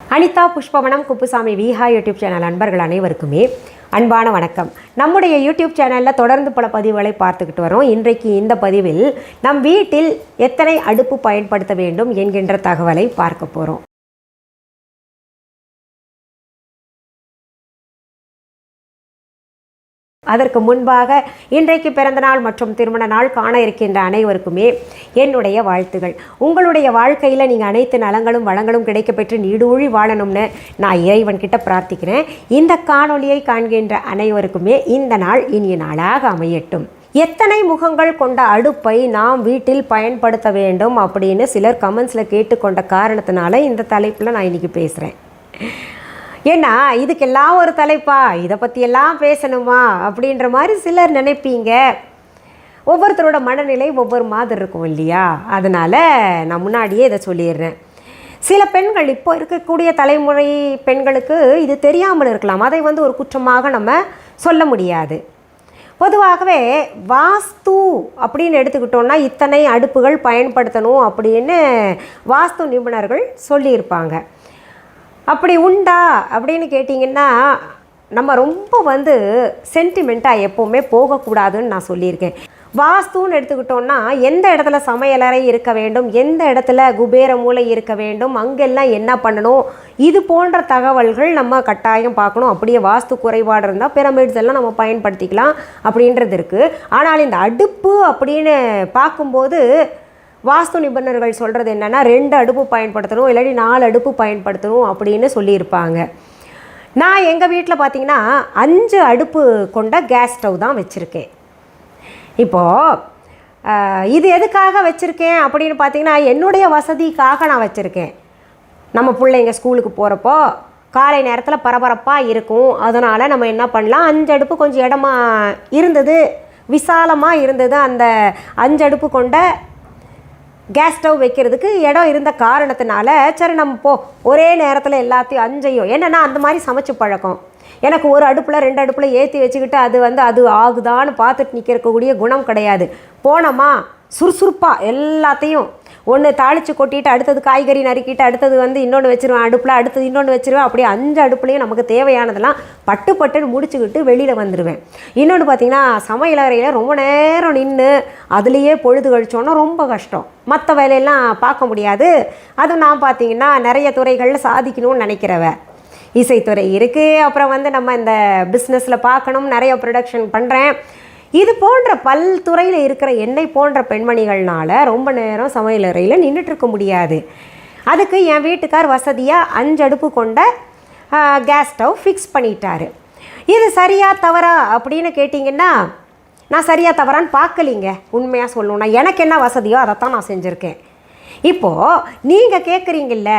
Anitha Pushpavanam Kuppusamy Viha YouTube channel நண்பர்கள் அனைவருக்குமே அன்பான வணக்கம். நம்முடைய YouTube சேனலில் தொடர்ந்து பல பதிவுகளை பார்த்துக்கிட்டு வரோம். இன்றைக்கு இந்த பதிவில் நம் வீட்டில் எத்தனை அடுப்பு பயன்படுத்த வேண்டும் என்கின்ற தகவலை பார்க்க போகிறோம். அதற்கு முன்பாக இன்றைக்கு பிறந்தநாள் மற்றும் திருமண நாள் காண இருக்கின்ற அனைவருக்குமே என்னுடைய வாழ்த்துகள். உங்களுடைய வாழ்க்கையில் நீங்கள் அனைத்து நலங்களும் வளங்களும் கிடைக்கப்பெற்று நீடூழி வாழணும்னு நான் இறைவன்கிட்ட பிரார்த்திக்கிறேன். இந்த காணொளியை காண்கின்ற அனைவருக்குமே இந்த நாள் இனிய நாளாக அமையட்டும். எத்தனை முகங்கள் கொண்ட அடுப்பை நாம் வீட்டில் பயன்படுத்த வேண்டும் அப்படின்னு சிலர் கமெண்ட்ஸில் கேட்டுக்கொண்ட காரணத்தினால இந்த தலைப்பில் நான் இன்றைக்கி பேசுகிறேன். ஏன்னா இதுக்கெல்லாம் ஒரு தலைப்பா, இதை பற்றியெல்லாம் பேசணுமா அப்படின்ற மாதிரி சிலர் நினைப்பீங்க. ஒவ்வொருத்தரோட மனநிலை ஒவ்வொரு மாதிரி இருக்கும் இல்லையா? அதனால் நான் முன்னாடியே இதை சொல்லிடுறேன். சில பெண்கள் இப்போ இருக்கக்கூடிய தலைமுறை பெண்களுக்கு இது தெரியாமல் இருக்கலாம். அதை ஒரு குற்றமாக நம்ம சொல்ல முடியாது. பொதுவாகவே வாஸ்து அப்படின்னு எடுத்துக்கிட்டோன்னா இத்தனை அடுப்புகள் பயன்படுத்தணும் அப்படின்னு வாஸ்து நிபுணர்கள் சொல்லியிருப்பாங்க. அப்படி உண்டா அப்படின்னு கேட்டிங்கன்னா நம்ம ரொம்ப சென்டிமெண்ட்டாக எப்போவுமே போகக்கூடாதுன்னு நான் சொல்லியிருக்கேன். வாஸ்துன்னு எடுத்துக்கிட்டோன்னா எந்த இடத்துல சமையலறை இருக்க வேண்டும், எந்த இடத்துல குபேர மூலை இருக்க வேண்டும், அங்கெல்லாம் என்ன பண்ணணும், இது போன்ற தகவல்கள் நம்ம கட்டாயம் பார்க்கணும். அப்படியே வாஸ்து குறைபாடு இருந்தால் பிரமிட்ஸ் எல்லாம் நம்ம பயன்படுத்திக்கலாம் அப்படின்றது இருக்குது. ஆனால் இந்த அடுப்பு அப்படின்னு பார்க்கும்போது வாஸ்து நிபுணர்கள் சொல்கிறது என்னென்னா 2 அடுப்பு பயன்படுத்தணும், இல்லாட்டி 4 அடுப்பு பயன்படுத்தணும் அப்படின்னு சொல்லியிருப்பாங்க. நான் எங்கள் வீட்டில் பார்த்திங்கன்னா 5 அடுப்பு கொண்ட கேஸ் ஸ்டவ் தான் வச்சுருக்கேன். இப்போது இது எதுக்காக வச்சுருக்கேன் அப்படின்னு பார்த்திங்கன்னா என்னுடைய வசதிக்காக நான் வச்சுருக்கேன். நம்ம பிள்ளைங்க ஸ்கூலுக்கு போகிறப்போ காலை நேரத்தில் பரபரப்பாக இருக்கும். அதனால் நம்ம என்ன பண்ணலாம், 5 அடுப்பு கொஞ்சம் இடமா இருந்தது, விசாலமாக இருந்தது. அந்த 5 அடுப்பு கொண்ட கேஸ் ஸ்டவ் வைக்கிறதுக்கு இடம் இருந்த காரணத்தினால சரி நம்ம ஒரே நேரத்தில் எல்லாத்தையும் 5ஐயும், என்னென்னா அந்த மாதிரி சமைச்சு பழக்கம் எனக்கு. ஒரு அடுப்பில் 2 அடுப்பில் ஏற்றி வச்சுக்கிட்டு அது ஆகுதான்னு பார்த்துட்டு நிற்கிறக்கூடிய குணம் கிடையாது. போனோமா சுறுசுறுப்பாக எல்லாத்தையும் ஒன்று தாளித்து கொட்டிட்டு அடுத்தது காய்கறி நறுக்கிட்டு அடுத்தது இன்னொன்று வச்சுருவேன் அடுப்பில், அடுத்தது இன்னொன்று வச்சுருவேன். அப்படியே 5 அடுப்புலையும் நமக்கு தேவையானதெல்லாம் பட்டுன்னு முடிச்சுக்கிட்டு வெளியில் வந்துடுவேன். இன்னொன்று பார்த்திங்கன்னா சமையலறையில் ரொம்ப நேரம் நின்று அதுலேயே பொழுது கழிச்சோன்னா ரொம்ப கஷ்டம். மற்ற வேலையெல்லாம் பார்க்க முடியாது. அதுவும் நான் பார்த்திங்கன்னா நிறைய துறைகளில் சாதிக்கணும்னு நினைக்கிறவ. இசைத்துறை இருக்குது, அப்புறம் நம்ம இந்த பிஸ்னஸில் பார்க்கணும், நிறைய ப்ரொடக்ஷன் பண்ணுறேன். இது போன்ற பல்துறையில் இருக்கிற என்னை போன்ற பெண்மணிகள்னால ரொம்ப நேரம் சமையலறையில் நின்றுட்டுருக்க முடியாது. அதுக்கு என் வீட்டுக்கார் வசதியாக 5 அடுப்பு கொண்ட கேஸ் ஸ்டவ் ஃபிக்ஸ் பண்ணிட்டார். இது சரியா தவறா அப்படின்னு கேட்டிங்கன்னா நான் சரியா தவறான்னு பார்க்கலிங்க. உண்மையாக சொல்லணும்னா எனக்கு என்ன வசதியோ அதைத்தான் நான் செஞ்சுருக்கேன். இப்போது நீங்கள் கேட்குறீங்கல்ல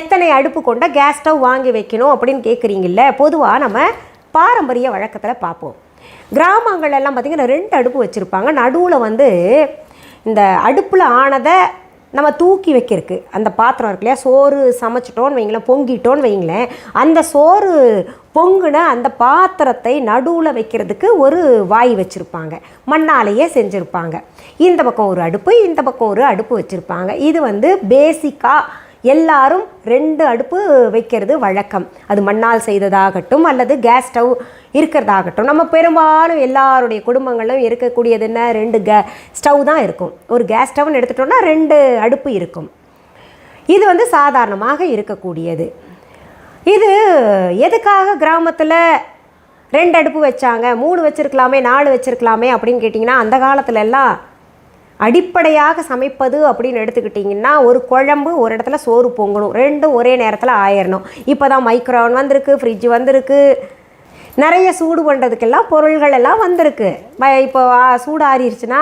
எத்தனை அடுப்பு கொண்ட கேஸ் ஸ்டவ் வாங்கி வைக்கணும் அப்படின்னு கேட்குறீங்கல்ல. பொதுவாக நம்ம பாரம்பரிய வழக்கத்தில் பார்ப்போம். கிராமங்கள்லாம் பார்த்திங்கன்னா 2 அடுப்பு வச்சுருப்பாங்க. நடுவில் இந்த அடுப்பில் ஆனதை நம்ம தூக்கி வைக்கிறதுக்கு அந்த பாத்திரம் இருக்கு இல்லையா, சோறு சமைச்சிட்டோன்னு வைங்களேன், பொங்கிட்டோன்னு வைங்களேன், அந்த சோறு பொங்குன அந்த பாத்திரத்தை நடுவில் வைக்கிறதுக்கு ஒரு வாய் வச்சுருப்பாங்க, மண்ணாலேயே செஞ்சுருப்பாங்க. இந்த பக்கம் ஒரு அடுப்பு, இந்த பக்கம் ஒரு அடுப்பு வச்சுருப்பாங்க. இது பேசிக்காக எல்லாரும் 2 அடுப்பு வைக்கிறது வழக்கம். அது மண்ணால் செய்ததாகட்டும் அல்லது கேஸ் ஸ்டவ் இருக்கிறதாகட்டும். நம்ம பெரும்பாலும் எல்லாருடைய குடும்பங்களும் இருக்கக்கூடியது என்ன, 2 ஸ்டவ் தான் இருக்கும். ஒரு கேஸ் ஸ்டவ்னு எடுத்துட்டோம்னா 2 அடுப்பு இருக்கும். இது சாதாரணமாக இருக்கக்கூடியது. இது எதுக்காக கிராமத்தில் 2 அடுப்பு வச்சாங்க, 3 வச்சுருக்கலாமே, 4 வச்சுருக்கலாமே அப்படின்னு கேட்டிங்கன்னா அந்த காலத்துல எல்லாம் அடிப்படையாக சமைப்பது அப்படின்னு எடுத்துக்கிட்டிங்கன்னா ஒரு குழம்பு, ஒரு இடத்துல சோறு பொங்கணும், 2ம் ஒரே நேரத்தில் ஆயிடணும். இப்போ தான் மைக்ரோவன் வந்திருக்கு, ஃப்ரிட்ஜ் வந்திருக்கு, நிறைய சூடு பண்ணுறதுக்கெல்லாம் பொருள்கள் எல்லாம் வந்திருக்கு. இப்போ சூடு ஆறிடுச்சுன்னா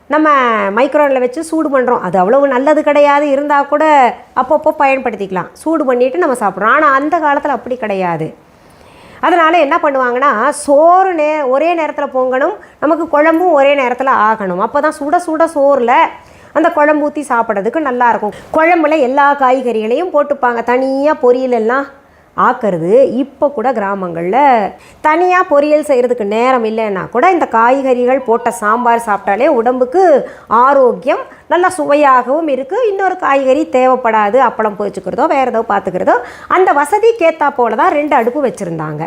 நம்ம மைக்ரோவனில் வச்சு சூடு பண்ணுறோம். அது அவ்வளவு நல்லது கிடையாது, இருந்தால் கூட அப்பப்போ பயன்படுத்திக்கலாம், சூடு பண்ணிவிட்டு நம்ம சாப்பிட்றோம். ஆனால் அந்த காலத்தில் அப்படி கிடையாது. அதனால் என்ன பண்ணுவாங்கன்னா சோறு ஒரே நேரத்தில் பொங்கணும், நமக்கு குழம்பும் ஒரே நேரத்தில் ஆகணும். அப்போ தான் சுட சுட சோறில் அந்த குழம்பு ஊற்றி சாப்பிட்றதுக்கு நல்லாயிருக்கும். குழம்புல எல்லா காய்கறிகளையும் போட்டுப்பாங்க. தனியாக பொரியலெல்லாம் ஆக்கிறது இப்போ கூட கிராமங்களில் தனியாக பொரியல் செய்கிறதுக்கு நேரம் இல்லைன்னா கூட இந்த காய்கறிகள் போட்ட சாம்பார் சாப்பிட்டாலே உடம்புக்கு ஆரோக்கியம், நல்லா சுவையாகவும் இருக்குது. இன்னொரு காய்கறி தேவைப்படாது, அப்பளம் பொரிச்சுக்கிறதோ வேறு ஏதோ பார்த்துக்கிறதோ. அந்த வசதிக்கேற்றா போல தான் 2 அடுப்பு வச்சுருந்தாங்க.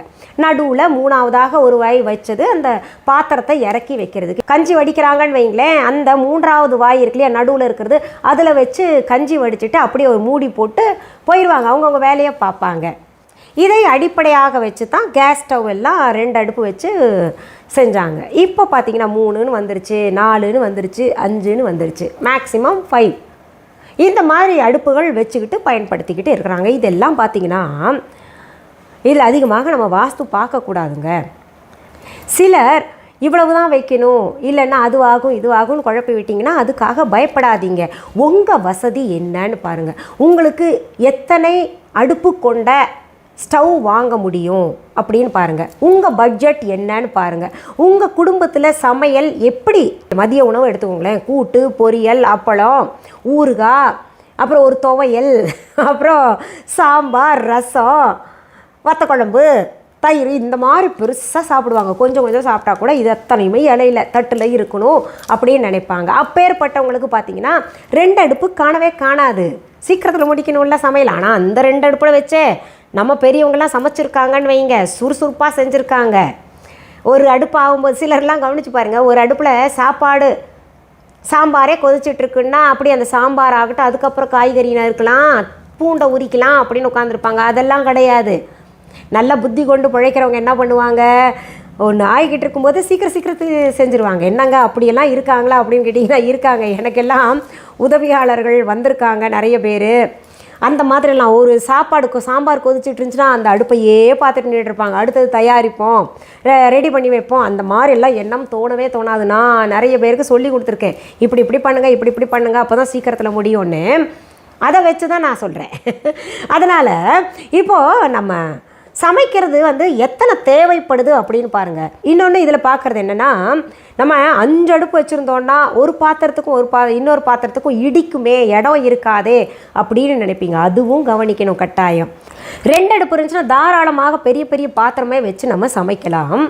நடுவில் 3ஆவதாக ஒரு வாய் வச்சது அந்த பாத்திரத்தை இறக்கி வைக்கிறதுக்கு. கஞ்சி வடிக்கிறாங்கன்னு வைங்களேன், அந்த 3ஆவது வாய் இருக்கு இல்லையா நடுவில் இருக்கிறது, அதில் வச்சு கஞ்சி வடிச்சிட்டு அப்படியே ஒரு மூடி போட்டு போயிடுவாங்க, அவங்கவுங்க வேலையை பார்ப்பாங்க. இதை அடிப்படையாக வச்சு தான் கேஸ் ஸ்டவ் எல்லாம் 2 அடுப்பு வச்சு செஞ்சாங்க. இப்போ பார்த்திங்கன்னா 3ன்னு வந்துருச்சு, 4ன்னு வந்துருச்சு, 5ன்னு வந்துருச்சு, மேக்ஸிமம் 5. இந்த மாதிரி அடுப்புகள் வச்சுக்கிட்டு பயன்படுத்திக்கிட்டு இருக்கிறாங்க. இதெல்லாம் பார்த்திங்கன்னா இதில் அதிகமாக நம்ம வாஸ்து பார்க்கக்கூடாதுங்க. சிலர் இவ்வளவு தான் வைக்கணும், இல்லைன்னா அதுவாகும் இதுவாகும்னு குழப்பி விட்டிங்கன்னா அதுக்காக பயப்படாதீங்க. உங்கள் வசதி என்னன்னு பாருங்கள். உங்களுக்கு எத்தனை அடுப்பு கொண்ட ஸ்டவ் வாங்க முடியும் அப்படின்னு பாருங்கள். உங்கள் பட்ஜெட் என்னன்னு பாருங்கள். உங்கள் குடும்பத்தில் சமையல் எப்படி, மதிய உணவு எடுத்துக்கோங்களேன், கூட்டு பொரியல் அப்பளம் ஊறுகாய் அப்புறம் ஒரு துவையல் அப்புறம் சாம்பார் ரசம் வத்தக்குழம்பு தயிர் இந்த மாதிரி பெருசாக சாப்பிடுவாங்க. கொஞ்சம் கொஞ்சம் சாப்பிட்டா கூட இது அத்தனையுமே இலையில் தட்டில் இருக்கணும் அப்படின்னு நினைப்பாங்க. அப்பேற்பட்டவங்களுக்கு பார்த்தீங்கன்னா 2 அடுப்பு காணவே காணாது. சீக்கிரத்தில் முடிக்கணும்ல சமையல். ஆனால் அந்த 2 அடுப்பில் வச்சே நம்ம பெரியவங்களாம் சமைச்சிருக்காங்கன்னு வைங்க, சுறுசுறுப்பாக செஞ்சுருக்காங்க. ஒரு அடுப்பு ஆகும்போது சிலர்லாம் கவனித்து பாருங்கள், ஒரு அடுப்பில் சாம்பாரே கொதிச்சிட்ருக்குன்னா அப்படி அந்த சாம்பார் ஆகட்டும், அதுக்கப்புறம் காய்கறி நறுக்கலாம், பூண்டை உரிக்கலாம் அப்படின்னு உட்காந்துருப்பாங்க. அதெல்லாம் கிடையாது. நல்ல புத்தி கொண்டு பிழைக்கிறவங்க என்ன பண்ணுவாங்க, ஒன்று ஆகிக்கிட்டு இருக்கும்போது சீக்கிரத்துக்கு செஞ்சுருவாங்க. என்னங்க அப்படியெல்லாம் இருக்காங்களா அப்படின்னு கேட்டிங்கன்னா இருக்காங்க. எனக்கெல்லாம் உதவியாளர்கள் வந்திருக்காங்க நிறைய பேர். அந்த மாதிரிலாம் ஒரு சாம்பார் கொதிச்சுட்டு இருந்துச்சுன்னா அந்த அடுப்பையே பார்த்துட்டு நின்றுருப்பாங்க. அடுத்தது தயாரிப்போம், ரெடி பண்ணி வைப்போம். அந்த மாதிரிலாம் எண்ணம் தோணவே தோணாது. நான் நிறைய பேருக்கு சொல்லி கொடுத்துருக்கேன், இப்படி பண்ணுங்கள், இப்படி பண்ணுங்கள், அப்போ தான் சீக்கிரத்தில் முடியும்னு. அதை வச்சு தான் நான் சொல்கிறேன். அதனால் இப்போது நம்ம சமைக்கிறது எத்தனை தேவைப்படுது அப்படின்னு பாருங்கள். இன்னொன்று இதில் பார்க்குறது என்னென்னா, நம்ம 5 அடுப்பு வச்சுருந்தோன்னா ஒரு பாத்திரத்துக்கும் இன்னொரு பாத்திரத்துக்கும் இடிக்குமே, இடம் இருக்காதே அப்படின்னு நினைப்பீங்க. அதுவும் கவனிக்கணும் கட்டாயம். 2 அடுப்பு இருந்துச்சுன்னா தாராளமாக பெரிய பெரிய பாத்திரமே வச்சு நம்ம சமைக்கலாம்.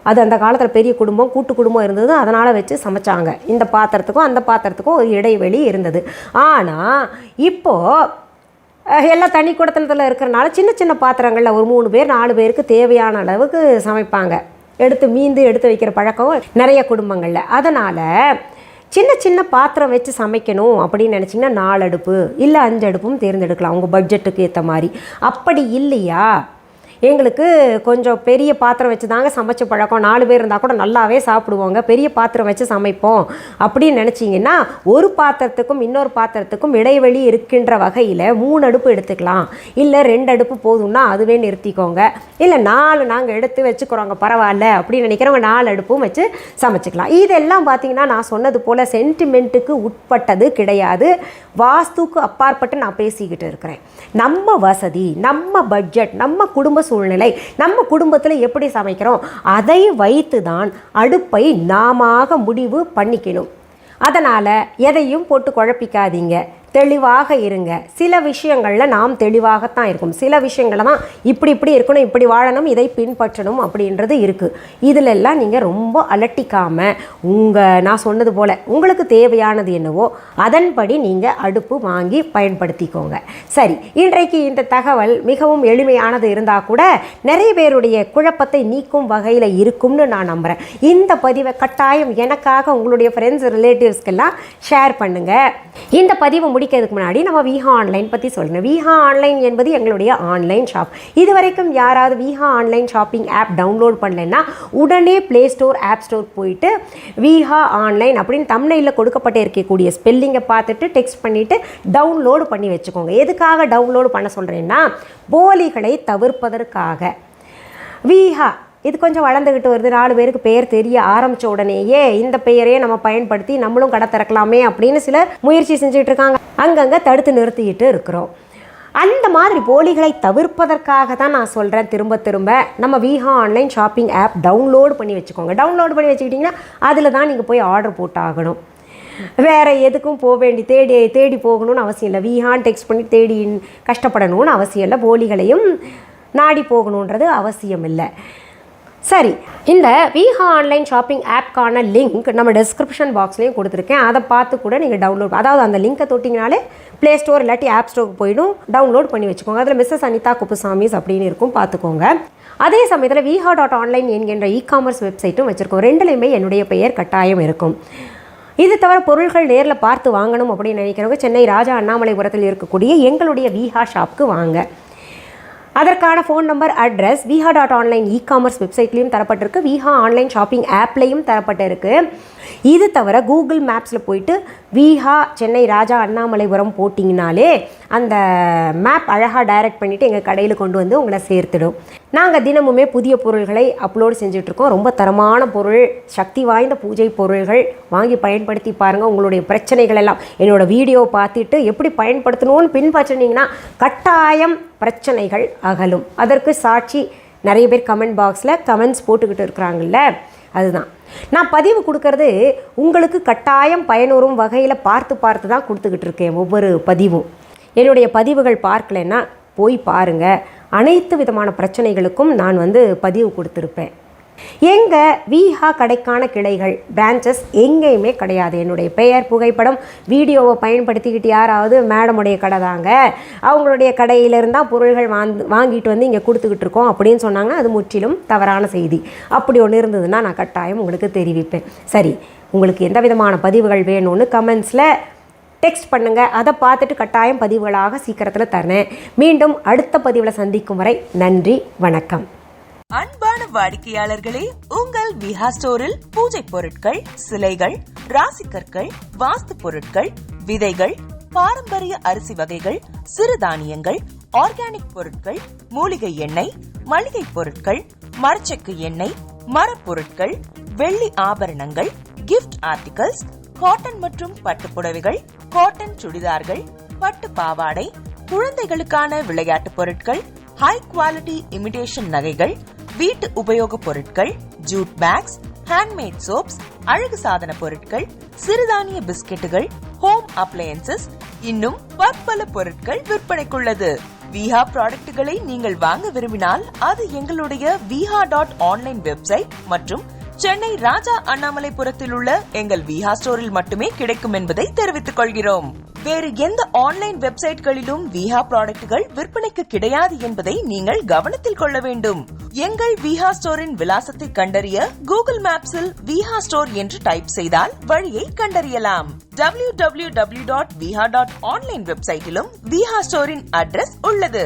அது அந்த காலத்தில் பெரிய குடும்பம், கூட்டு குடும்பம் இருந்தது, அதனால் வச்சு சமைச்சாங்க. இந்த பாத்திரத்துக்கும் அந்த பாத்திரத்துக்கும் ஒரு இடைவெளி இருந்தது. ஆனால் இப்போது எல்லாம் தனி குடத்தனத்தில் இருக்கிறனால சின்ன சின்ன பாத்திரங்களில் ஒரு 3 பேர் 4 பேருக்கு தேவையான அளவுக்கு சமைப்பாங்க. எடுத்து வைக்கிற பழக்கம் நிறைய குடும்பங்களில். அதனால் சின்ன பாத்திரம் வச்சு சமைக்கணும் அப்படின்னு நினச்சிங்கன்னா 4 அடுப்பு இல்லை 5 அடுப்பும் தேர்ந்தெடுக்கலாம் உங்கள் பட்ஜெட்டுக்கு ஏற்ற மாதிரி. அப்படி இல்லையா, எங்களுக்கு கொஞ்சம் பெரிய பாத்திரம் வச்சு தாங்க சமைச்ச பழக்கம், 4 பேர் இருந்தால் கூட நல்லாவே சாப்பிடுவோங்க, பெரிய பாத்திரம் வச்சு சமைப்போம் அப்படின்னு நினச்சிங்கன்னா ஒரு பாத்திரத்துக்கும் இன்னொரு பாத்திரத்துக்கும் இடைவெளி இருக்கின்ற வகையில் 3 அடுப்பு எடுத்துக்கலாம். இல்லை 2 அடுப்பு போதும்னா அதுவே நிறுத்திக்கோங்க. இல்லை 4 நாங்கள் எடுத்து வச்சுக்கிறோங்க பரவாயில்ல அப்படின்னு நினைக்கிறவங்க 4 அடுப்பும் வச்சு சமைச்சிக்கலாம். இதெல்லாம் பார்த்திங்கன்னா நான் சொன்னது போல் சென்டிமெண்ட்டுக்கு உட்பட்டது கிடையாது. வாஸ்துக்கு அப்பாற்பட்டு நான் பேசிக்கிட்டு இருக்கிறேன். நம்ம வசதி, நம்ம பட்ஜெட், நம்ம குடும்ப சூழ்நிலை, நம்ம குடும்பத்தில் எப்படி சமைக்கிறோம் அதை வைத்து தான் அடுப்பை நாம முடிவு பண்ணிக்கணும். அதனால் எதையும் போட்டு குழப்பிக்காதீங்க, தெளிவாக இருங்க. சில விஷயங்களில் நாம் தெளிவாகத்தான் இருக்கும், சில விஷயங்களில் தான் இப்படி இருக்கணும், இப்படி வாழணும், இதை பின்பற்றணும் அப்படின்றது இருக்குது. இதிலெல்லாம் நீங்கள் ரொம்ப அலட்டிக்காமல் நான் சொன்னது போல் உங்களுக்கு தேவையானது என்னவோ அதன்படி நீங்கள் அடுப்பு வாங்கி பயன்படுத்திக்கோங்க. சரி, இன்றைக்கு இந்த தகவல் மிகவும் எளிமையானது இருந்தால் கூட நிறைய பேருடைய குழப்பத்தை நீக்கும் வகையில் இருக்கும்னு நான் நம்புகிறேன். இந்த பதிவை கட்டாயம் எனக்காக உங்களுடைய ஃப்ரெண்ட்ஸ் ரிலேட்டிவ்ஸ்க்கெல்லாம் ஷேர் பண்ணுங்கள். இந்த பதிவை முடிக்கிறதுக்கு முன்னாடி நம்ம விஹா ஆன்லைன் பற்றி சொல்லணும். விஹா ஆன்லைன் என்பது எங்களுடைய ஆன்லைன் ஷாப். இதுவரைக்கும் யாராவது Viha online shopping app download பண்ணலைன்னா உடனே ப்ளே ஸ்டோர் ஆப் ஸ்டோர் போயிட்டு விஹா ஆன்லைன் அப்படின்னு தம்ப்நெயிலில் கொடுக்கப்பட்டு இருக்கக்கூடிய ஸ்பெல்லிங்கை பார்த்துட்டு டெக்ஸ்ட் பண்ணிவிட்டு டவுன்லோடு பண்ணி வச்சுக்கோங்க. எதுக்காக டவுன்லோடு பண்ண சொல்கிறேன்னா, போலிகளை தவிர்ப்பதற்காக. விஹா இது கொஞ்சம் வளர்ந்துக்கிட்டு வருது, 4 பேருக்கு பெயர் தெரிய ஆரம்பித்த உடனேயே இந்த பெயரையே நம்ம பயன்படுத்தி நம்மளும் கடை திறக்கலாமே அப்படின்னு சில முயற்சி செஞ்சுட்டு இருக்காங்க. அங்கங்கே தடுத்து நிறுத்திக்கிட்டு இருக்கிறோம். அந்த மாதிரி போலிகளை தவிர்ப்பதற்காக தான் நான் சொல்கிறேன் திரும்ப நம்ம Viha online shopping app download பண்ணி வச்சுக்கோங்க. டவுன்லோடு பண்ணி வச்சுக்கிட்டிங்கன்னா அதில் தான் நீங்கள் போய் ஆர்டர் போட்டாகணும். வேறு எதுக்கும் போக வேண்டி தேடி போகணும்னு அவசியம் இல்லை. விஹான்னு டெக்ஸ்ட் பண்ணி தேடி கஷ்டப்படணும்னு அவசியம் இல்லை. போலிகளையும் நாடி போகணுன்றது அவசியம் இல்லை. சரி, இந்த விஹா ஆன்லைன் ஷாப்பிங் ஆப்க்கான லிங்க் நம்ம டிஸ்கிரிப்ஷன் பாக்ஸ்லேயும் கொடுத்துருக்கேன். அதை பார்த்து கூட நீங்கள் டவுன்லோட், அதாவது அந்த லிங்கை தொட்டிங்கனாலே ப்ளே ஸ்டோர் இல்லாட்டி ஆப் ஸ்டோருக்கு போயிடும், டவுன்லோட் பண்ணி வச்சுக்கோங்க. அதில் மிஸ்ஸஸ் அனிதா குப்புசாமிஸ் அப்படின்னு இருக்கும், பார்த்துக்கோங்க. அதே சமயத்தில் viha.online என்கின்ற இ-காமர்ஸ் வெப்சைட்டும் வச்சுருக்கோம். ரெண்டுலேயுமே என்னுடைய பெயர் கட்டாயம் இருக்கும். இது தவிர பொருட்கள் நேரில் பார்த்து வாங்கணும் அப்படின்னு நினைக்கிறவங்க சென்னை ராஜா அண்ணாமலைபுரத்தில் இருக்கக்கூடிய எங்களுடைய விஹா ஷாப்க்கு வாங்க. அதற்கான phone number, address viha.online e commerce வெப்சைட்லேயும் தரப்பட்டிருக்கு, விஹா ஆன்லைன் ஷாப்பிங் ஆப்லேயும் தரப்பட்டிருக்கு. இது தவிர கூகுள் மேப்ஸில் போயிட்டு விஹா சென்னை ராஜா அண்ணாமலைபுரம் போட்டிங்கனாலே அந்த மேப் அழகாக டைரக்ட் பண்ணிவிட்டு எங்கள் கடையில் கொண்டு வந்து உங்களை சேர்த்துடும். நாங்கள் தினமுமே புதிய பொருள்களை அப்லோட் செஞ்சிட்ருக்கோம். ரொம்ப தரமான பொருள், சக்தி வாய்ந்த பூஜை பொருள்கள் வாங்கி பயன்படுத்தி பாருங்கள். உங்களுடைய பிரச்சனைகள் எல்லாம் என்னோடய வீடியோ பார்த்துட்டு எப்படி பயன்படுத்தணும்னு பின்பற்றினீங்கன்னா கட்டாயம் பிரச்சனைகள் அகலும். அதற்கு சாட்சி நிறைய பேர் கமெண்ட் பாக்ஸில் கமெண்ட்ஸ் போட்டுக்கிட்டு இருக்கிறாங்கல்ல, அதுதான். நான் பதிவு கொடுக்கறது உங்களுக்கு கட்டாயம் பயனுறும் வகையில் பார்த்து தான் கொடுத்துக்கிட்டு இருக்கேன். ஒவ்வொரு பதிவும் என்னுடைய பதிவுகள் பார்க்கலைன்னா போய் பாருங்கள். அனைத்து விதமான பிரச்சனைகளுக்கும் நான் பதிவு கொடுத்துருப்பேன். எங்கள் விஹா கடைக்கான கிளைகள், பிரான்ச்சஸ் எங்கேயுமே கிடையாது. என்னுடைய பெயர், புகைப்படம், வீடியோவை பயன்படுத்திக்கிட்டு யாராவது மேடமுடைய கடை தாங்க, அவங்களுடைய கடையிலிருந்தால் பொருள்கள் வாங்கிட்டு வந்து இங்கே கொடுத்துக்கிட்டு இருக்கோம் அப்படின்னு சொன்னாங்கன்னா அது முற்றிலும் தவறான செய்தி. அப்படி ஒன்று இருந்ததுன்னா நான் கட்டாயம் உங்களுக்கு தெரிவிப்பேன். சரி, உங்களுக்கு எந்த விதமான பதிவுகள் வேணும்னு கமெண்ட்ஸில் டெக்ஸ்ட் பண்ணுங்கள். அதை பார்த்துட்டு கட்டாயம் பதிவுகளாக சீக்கிரத்தில் தரேன். மீண்டும் அடுத்த பதிவில் சந்திக்கும் வரை நன்றி, வணக்கம். அன்பான வாடிக்கையாளர்களே, உங்கள் விஹா ஸ்டோரில் பூஜை பொருட்கள், சிலைகள், ராசிக்கற்கள், வாஸ்து பொருட்கள், விதைகள், பாரம்பரிய அரிசி வகைகள், சிறுதானியங்கள், ஆர்கானிக் பொருட்கள், மூலிகை எண்ணெய், மளிகை பொருட்கள், மரச்செக்கு எண்ணெய், மரப்பொருட்கள், வெள்ளி ஆபரணங்கள், கிஃப்ட் ஆர்டிகல்ஸ், காட்டன் மற்றும் பட்டு புடவைகள், காட்டன் சுடிதார்கள், பட்டு பாவாடை, குழந்தைகளுக்கான விளையாட்டு பொருட்கள், ஹை குவாலிட்டி இமிடேஷன் நகைகள், வீட்டு உபயோக பொருட்கள், ஜூட் பேக்ஸ், ஹேண்ட்மேட் சோப்ஸ், அழகு சாதன பொருட்கள், சிறுதானிய பிஸ்கெட்டுகள், ஹோம் அப்ளையன்சஸ், இன்னும் பற்பல பொருட்கள் விற்பனைக்குள்ளது. விஹா ப்ராடக்ட்களை நீங்கள் வாங்க விரும்பினால் அது எங்களுடைய viha.online வெப்சைட் மற்றும் சென்னை ராஜா அண்ணாமலைபுரத்தில் உள்ள எங்கள் விஹா ஸ்டோரில் மட்டுமே கிடைக்கும் என்பதை தெரிவித்துக் கொள்கிறோம். வேறு எந்த ஆன்லைன் வெப்சைட்களிலும் விஹா ப்ராடக்ட்கள் விற்பனைக்கு கிடையாது என்பதை நீங்கள் கவனத்தில் கொள்ள வேண்டும். எங்கள் விஹா ஸ்டோரின் விலாசத்தை கண்டறிய கூகுள் மேப்ஸில் விஹா ஸ்டோர் என்று டைப் செய்தால் வழியை கண்டறியலாம். www.viha.online வெப்சைட்டிலும் விஹா ஸ்டோரின் அட்ரஸ் உள்ளது.